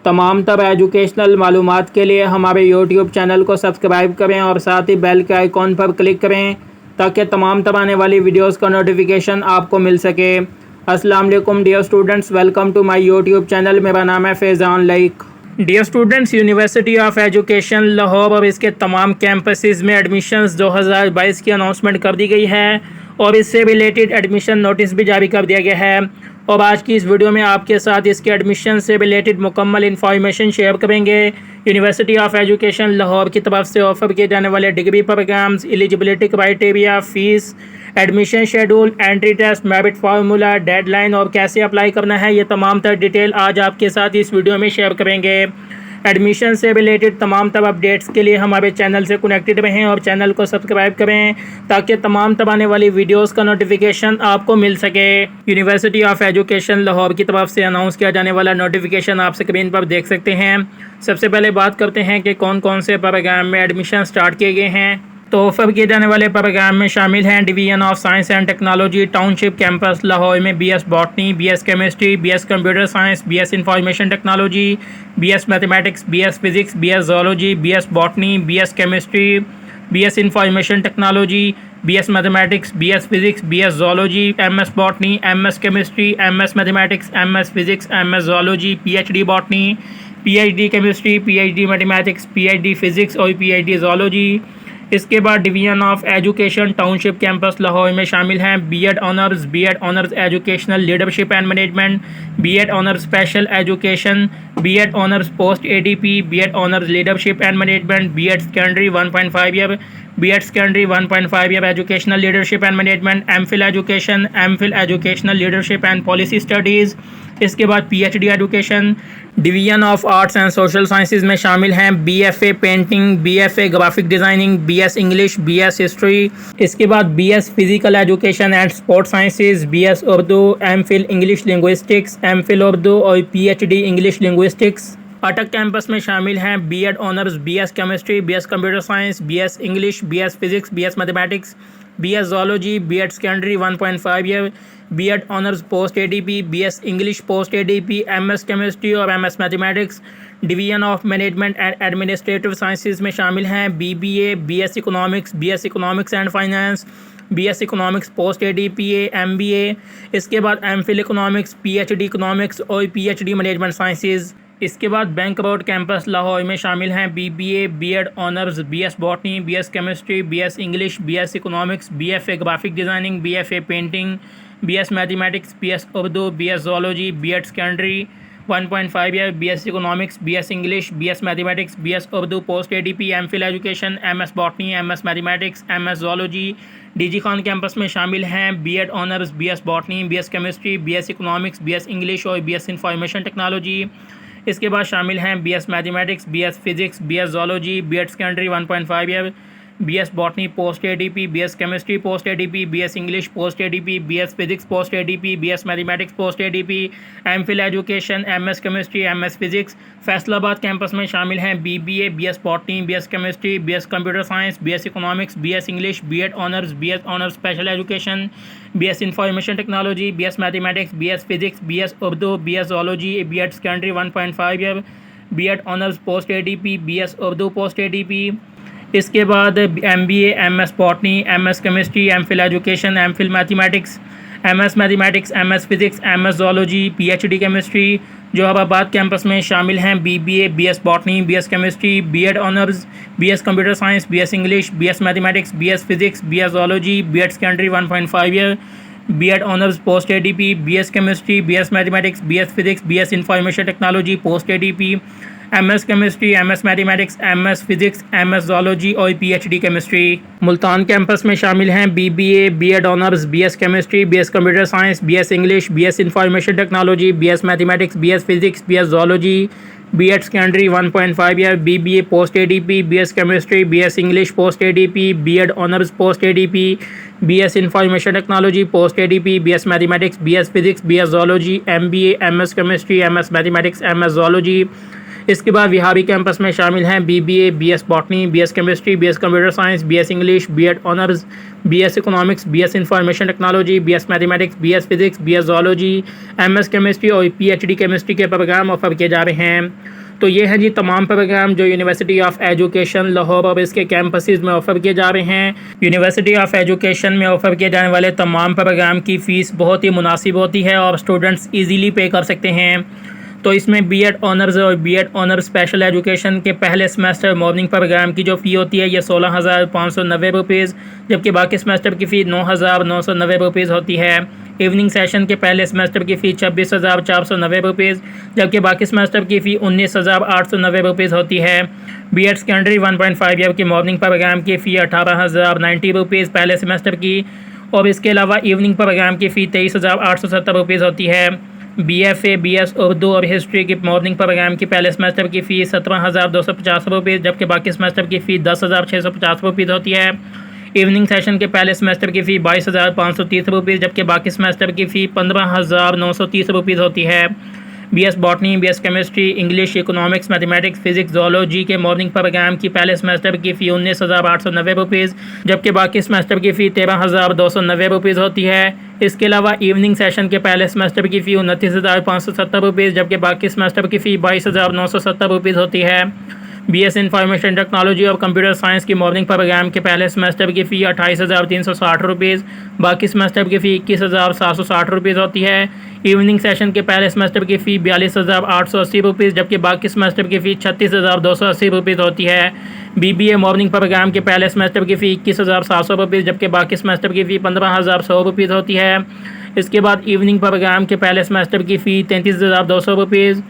तमाम तर एजुकेशनल मालूमात के लिए हमारे यूट्यूब चैनल को सब्सक्राइब करें और साथ ही बेल के आइकॉन पर क्लिक करें ताकि तमाम तर आने वाली वीडियोस का नोटिफिकेशन आपको मिल सके। अस्सलाम वालेकुम dear students, welcome to my YouTube channel. मेरा नाम है फैज़ान लाइक। Dear students, university of education Lahore और इसके तमाम कैंपसेस में एडमिशन्स 2022 की अनाउंसमेंट कर दी गई है और इससे रिलेटेड एडमिशन नोटिस भी जारी कर दिया गया है। और आज की इस वीडियो में आपके साथ इसके एडमिशन से रिलेटेड मुकम्मल इन्फॉर्मेशन शेयर करेंगे। यूनिवर्सिटी ऑफ एजुकेशन लाहौर की तरफ से ऑफर किए जाने वाले degree programs, eligibility criteria, fees, admission schedule, entry test, merit formula, deadline और कैसे अप्लाई करना है, ये तमाम तर डिटेल आज आपके साथ इस वीडियो में शेयर करेंगे। एडमिशन से रिलेटेड तमाम तर अपडेट्स के लिए हमारे चैनल से कनेक्टेड रहें और चैनल को सब्सक्राइब करें ताकि तमाम तर आने वाली वीडियोस का नोटिफिकेशन आपको मिल सके। यूनिवर्सिटी ऑफ एजुकेशन लाहौर की तरफ से अनाउंस किया जाने वाला नोटिफिकेशन आप स्क्रीन पर देख सकते हैं। सबसे पहले बात करते हैं कि कौन कौन से प्रोग्राम में एडमिशन स्टार्ट किए गए हैं। तो ऑफर किए जाने वाले प्रोग्राम में शामिल हैं division of science and technology township campus Lahore में BS botany, BS chemistry, BS computer science, BS information technology, BS mathematics, BS physics, BS zoology, BS botany, BS chemistry, BS information technology, BS mathematics, BS physics, BS zoology, MS botany, MS chemistry, MS mathematics, MS physics, MS zoology, PhD botany, PhD chemistry, PhD mathematics, PhD physics और PhD zoology. इसके बाद division of education township campus Lahore में शामिल हैं BEd honours educational leadership and management, BEd honours special education, BEd honours post ADP, BEd honours leadership and management, BEd secondary 1.5 year, BEd secondary 1.5 year educational leadership and management, MPhil education, MPhil educational leadership and policy studies. इसके बाद PhD education. Division of arts and social sciences में शामिल हैं BFA painting, BFA graphic designing, BS English, BS history. इसके बाद BS physical education and sports sciences, BS Urdu, MPhil English linguistics, MPhil Urdu और PhD English linguistics. Attock campus में शामिल हैं BEd honours BS chemistry, BS computer science, BS English, BS physics, BS mathematics, BS zoology, BEd secondary 1.5 year, BEd honours post ADP, BS English post ADP, MS chemistry और MS mathematics. Division of management and administrative sciences में शामिल हैं BBA, BS economics and finance, BS economics post ADPA, MBA. इसके बाद MPhil economics, PhD economics और PhD management sciences. इसके बाद bank road campus Lahore में शामिल हैं BBA, BEd honours, BS botany, BS chemistry, BS English, BS economics, BFA graphic designing, BFA painting, BS mathematics, BS Urdu, BS zoology, BEd secondary 1.5 year, BS economics, BS English, BS mathematics, BS Urdu post ADP, MPhil education, MS botany, MS mathematics, MS zoology. DG Khan campus में शामिल हैं BEd honours, BS botany, BS chemistry, BS economics, BS English और BS information technology. इसके बाद शामिल हैं BS mathematics, BS physics, BS zoology, BEd secondary 1.5 year, BS botany post ADP, BS chemistry post ADP, BS English post ADP, BS physics post ADP, BS mathematics post ADP, MPhil education, MS chemistry, MS physics. Faisalabad campus में शामिल हैं BBA, BS botany, BS chemistry, BS computer science, BS economics, BS English, BEd honours special education, BS information technology, BS mathematics, BS physics, BS Urdu, BS zoology, BEd secondary 1.5 year, BEd honours post ADP, BS Urdu post ADP. इसके बाद MBA, MS botany, MS chemistry, MPhil education, MPhil mathematics, MS physics, MS zoology, PhD chemistry. Jahabad campus में शामिल हैं BBA, BS botany, BS chemistry, BEd honours, BS computer science, BS English, BS mathematics, BS physics, BS zoology, BEd secondary 1.5 year, BEd honours post ADP, BS chemistry, BS mathematics, BS physics, BS information technology post ADP, MS chemistry, MS mathematics, MS physics, MS zoology और PhD chemistry. Multan campus में शामिल हैं BBA, BEd honours, BS chemistry, BS computer science, BS English, BS information technology, BS mathematics, BS physics, BS zoology, BEd secondary 1.5 year, BBA post ADP, BS chemistry, BS English post ADP, BEd honours post ADP, BS information technology post ADP, BS mathematics, BS physics, BS zoology, MBA, MS chemistry, MS mathematics, MS zoology. इसके बाद Vehari campus में शामिल हैं BBA, BS botany, BS chemistry, BS computer science, BS English, BEd honours, BS economics, BS information technology, BS mathematics, BS physics, BS zoology, MS chemistry और PhD chemistry के program offer किए जा रहे हैं। तो ये है जी तमाम प्रोग्राम जो यूनिवर्सिटी ऑफ एजुकेशन लाहौर और इसके कैंपसेस में ऑफ़र किए जा रहे हैं। यूनिवर्सिटी ऑफ एजुकेशन में ऑफ़र किए जाने वाले तमाम प्रोग्राम की फ़ीस बहुत ही मुनासिब होती है और स्टूडेंट्स इजीली पे कर सकते हैं। तो इसमें बीएड ऑनर्स और बीएड ऑनर्स स्पेशल एजुकेशन के पहले सेमेस्टर मॉर्निंग प्रोग्राम की जो फ़ी होती है ये 16,590 रुपीज़, जबकि बाकी सेमेस्टर की फ़ी 9,990 रुपीज़ होती है। इवनिंग सेशन के पहले सेमेस्टर की फ़ी 26,490 रुपीज़, जबकि बाकी सेमेस्टर की फ़ी 19,890 रुपीज़ होती है। बीएड सेकेंडरी 1.5 ईयर की मॉर्निंग प्रोग्राम की फ़ी 18,090 रुपीज़ पहले सेमेस्टर की, और इसके अलावा इवनिंग प्रोग्राम की फ़ी 23,870 रुपीज़ होती है। बीएफए, बीएस उर्दू और हिस्ट्री की मॉर्निंग प्रोग्राम की पहले सेमेस्टर की फ़ी 17,250 रुपीज़, जबकि बाकी सेमेस्टर की फ़ी 10,650 रुपीज़ होती है। इवनिंग सेशन के पहले सेमेस्टर की फ़ी 22,530 रुपीज़, जबकि बाकी सेमेस्टर की फ़ी 15,930 रुपीज़ होती है। BS botany, BS chemistry, English, economics, mathematics, physics, zoology के मॉर्निंग प्रोग्राम की पहले सेमेस्टर की फ़ी 19,890 रुपीज़, जबकि बाकी सेमेस्टर की फ़ी 13,290 रुपीज़ होती है। इसके अलावा इवनिंग सेशन के पहले सेमेस्टर की फ़ी 29,570 रुपीज़, जबकि बाकी सेमेस्टर की फ़ी 22,970 रुपीज़ होती है। बीएस इंफॉर्मेशन टेक्नोलॉजी और कंप्यूटर साइंस की मॉर्निंग प्रोग्राम के पहले सेमेस्टर की फ़ी 28,360 रुपीज़, बाकी सेमेस्टर की फ़ी 21,760 रुपीज़ होती है। इवनिंग सेशन के पहले सेमेस्टर की फ़ी 42,880 रुपीज़, जबकि बाकी सेमेस्टर की फ़ी 36,280 रुपीज़ होती है। बीबीए मॉर्निंग प्रोग्राम के पहले सेमेस्टर की फ़ी 21,700 रुपीज़, जबकि बाकी सेमेस्टर की फ़ी 15,100 रुपीज़ होती है। इसके बाद इवनिंग प्रोग्राम के पहले सेमेस्टर की फ़ी 33,200 रुपीज़,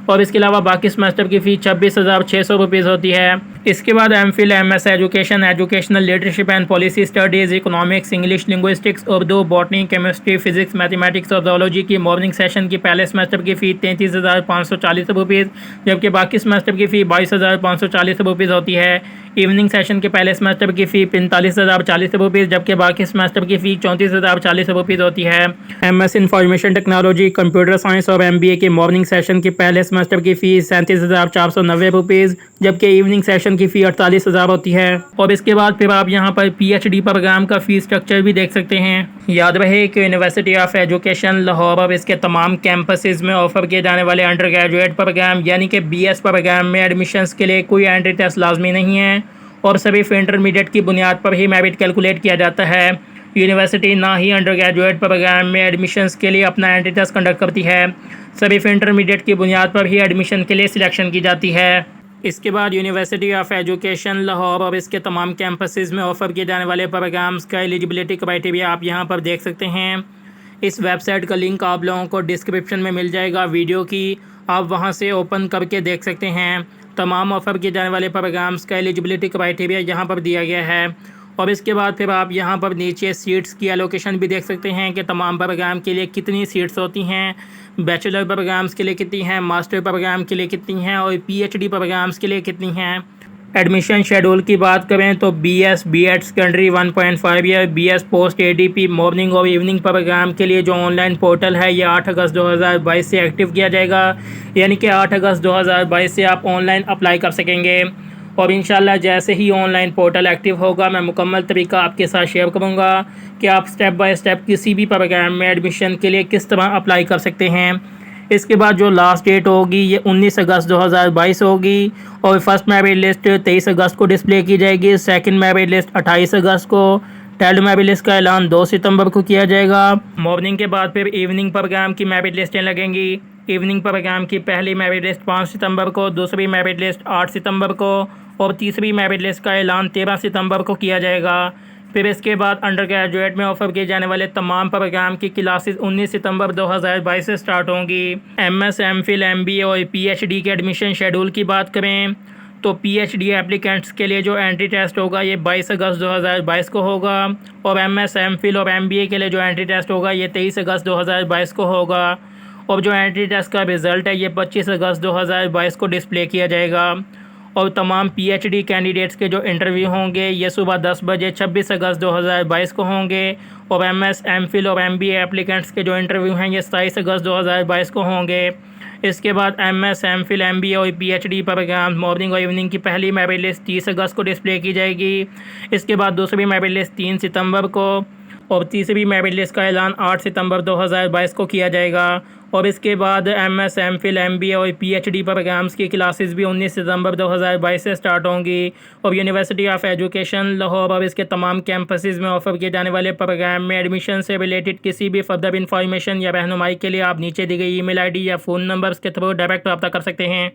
और इसके अलावा बाकी सेमेस्टर की फ़ी 26,600 रुपीज़ होती है। इसके बाद MPhil, MS education, educational leadership and policy studies, economics, English, linguistics, Urdu, botany, chemistry, physics, mathematics और जोलॉजी की मॉर्निंग सेशन की पहले सेमेस्टर की फ़ी 33,540 रुपीज़, जबकि बाकी सेमेस्टर की फ़ी 22,540 रुपीज़ होती है। इवनिंग सेशन के पहले सेमेस्टर की फ़ी 45,040 रुपीज़, जबकि बाकी सेमेस्टर की फ़ी 34,040 रुपीज़ होती है। MS information technology, computer science और एमबीए की मॉर्निंग सेशन की पहले सेमेस्टर की फ़ी 37,490 रुपीज़, जबकि इवनिंग सेशन की फ़ी 48,000 होती है। और इसके बाद फिर आप यहाँ पर पीएचडी प्रोग्राम का फ़ी स्ट्रक्चर भी देख सकते हैं। याद रहे कि यूनिवर्सिटी ऑफ एजुकेशन लाहौर और इसके तमाम कैंपसेस में ऑफ़र किए जाने वाले अंडर ग्रेजुएट प्रोग्राम यानी कि बीएस प्रोग्राम में एडमिशन्स के लिए कोई एंट्री टेस्ट लाजमी नहीं है और सिर्फ इंटरमीडिएट की बुनियाद पर ही मेरिट कैलकुलेट किया जाता है। यूनिवर्सिटी ना ही अंडर ग्रेजुएट प्रोग्राम में एडमिशन्स के लिए अपना एंट्री टेस्ट कंडक्ट करती है, सिर्फ इंटरमीडिएट की बुनियाद पर ही एडमिशन के लिए सिलेक्शन की जाती है। इसके बाद यूनिवर्सिटी ऑफ एजुकेशन लाहौर और इसके तमाम कैंपसेस में ऑफ़र किए जाने वाले प्रोग्राम्स का एलिजिबिलिटी क्राइटेरिया आप यहां पर देख सकते हैं। इस वेबसाइट का लिंक आप लोगों को डिस्क्रिप्शन में मिल जाएगा वीडियो की, आप वहां से ओपन करके देख सकते हैं। तमाम ऑफ़र किए जाने वाले प्रोग्राम्स का एलिजिबिलिटी क्राइटेरिया यहाँ पर दिया गया है। और इसके बाद फिर आप यहाँ पर नीचे सीट्स की एलोकेशन भी देख सकते हैं कि तमाम प्रोग्राम के लिए कितनी सीट्स होती हैं, बैचलर प्रोग्राम्स के लिए कितनी हैं, मास्टर प्रोग्राम के लिए कितनी हैं और पीएचडी प्रोग्राम्स के लिए कितनी हैं। एडमिशन शेड्यूल की बात करें तो BS, BEd secondary 1.5 year, BS post ADP morning और इवनिंग प्रोग्राम के लिए जो ऑनलाइन पोर्टल है ये 8 अगस्त 2022 से एक्टिव किया जाएगा, यानी कि 8 अगस्त 2022 से आप ऑनलाइन अप्लाई कर सकेंगे। और इंशाल्लाह जैसे ही ऑनलाइन पोर्टल एक्टिव होगा मैं मुकम्मल तरीका आपके साथ शेयर करूँगा कि आप स्टेप बाय स्टेप किसी भी प्रोग्राम में एडमिशन के लिए किस तरह अप्लाई कर सकते हैं। इसके बाद जो लास्ट डेट होगी ये 19 अगस्त 2022 होगी और फर्स्ट मेरिट लिस्ट 23 अगस्त को डिस्प्ले की जाएगी, सेकंड मेरिट लिस्ट 28 अगस्त को, थर्ड मेरिट लिस्ट का ऐलान 2 सितंबर को किया जाएगा। मॉर्निंग के बाद फिर इवनिंग प्रोग्राम की मेरिट लिस्टें लगेंगी। इवनिंग प्रोग्राम की पहली मेरिट लिस्ट 5 सितंबर को, दूसरी मेरिट लिस्ट 8 सितंबर को और तीसरी मेरिट लिस्ट का ऐलान 13 सितंबर को किया जाएगा। फिर इसके बाद अंडर ग्रेजुएट में ऑफ़र किए जाने वाले तमाम प्रोग्राम की क्लासेस 19 सितंबर 2022 से स्टार्ट होंगी। एमएस, एमफिल, एमबीए और पीएचडी के एडमिशन शेड्यूल की बात करें तो पीएचडी एप्लीकेंट्स के लिए जो एंट्री टेस्ट होगा ये 22 अगस्त 2022 को होगा और एमएस, एमफिल और एमबीए के लिए जो एंट्री टेस्ट होगा ये 23 अगस्त 2022 को होगा और जो एंट्री टेस्ट का रिज़ल्ट है ये 25 अगस्त 2022 को डिस्प्ले किया जाएगा। और तमाम पीएचडी कैंडिडेट्स के जो इंटरव्यू होंगे ये सुबह 10 बजे 26 अगस्त 2022 को होंगे और एमएस, एमफिल और एमबीए एप्लीकेंट्स के जो इंटरव्यू हैं ये 27 अगस्त 2022 को होंगे। इसके बाद एमएस, एमफिल, एमबीए और पीएचडी प्रोग्राम मॉर्निंग और इवनिंग की पहली मेरिट लिस्ट 30 अगस्त को डिस्प्ले की जाएगी। इसके बाद दूसरी मेरिट लिस्ट 3 सितंबर को और तीसरी मेरिट लिस्ट का ऐलान 8 सितंबर 2022 को किया जाएगा और इसके बाद MS, MPhil, MBA और PhD प्रोग्राम्स की क्लासेस भी 19 सितंबर 2022 से स्टार्ट होंगी। और यूनिवर्सिटी ऑफ एजुकेशन लाहौर और इसके तमाम कैंपसेस में ऑफर किए जाने वाले प्रोग्राम में एडमिशन से रिलेटेड किसी भी फर्दर इन्फॉर्मेशन या रहनुमाई के लिए आप नीचे दी गई ईमेल ID या फ़ोन नंबर्स के थ्रू डायरेक्ट रब्ता कर सकते हैं।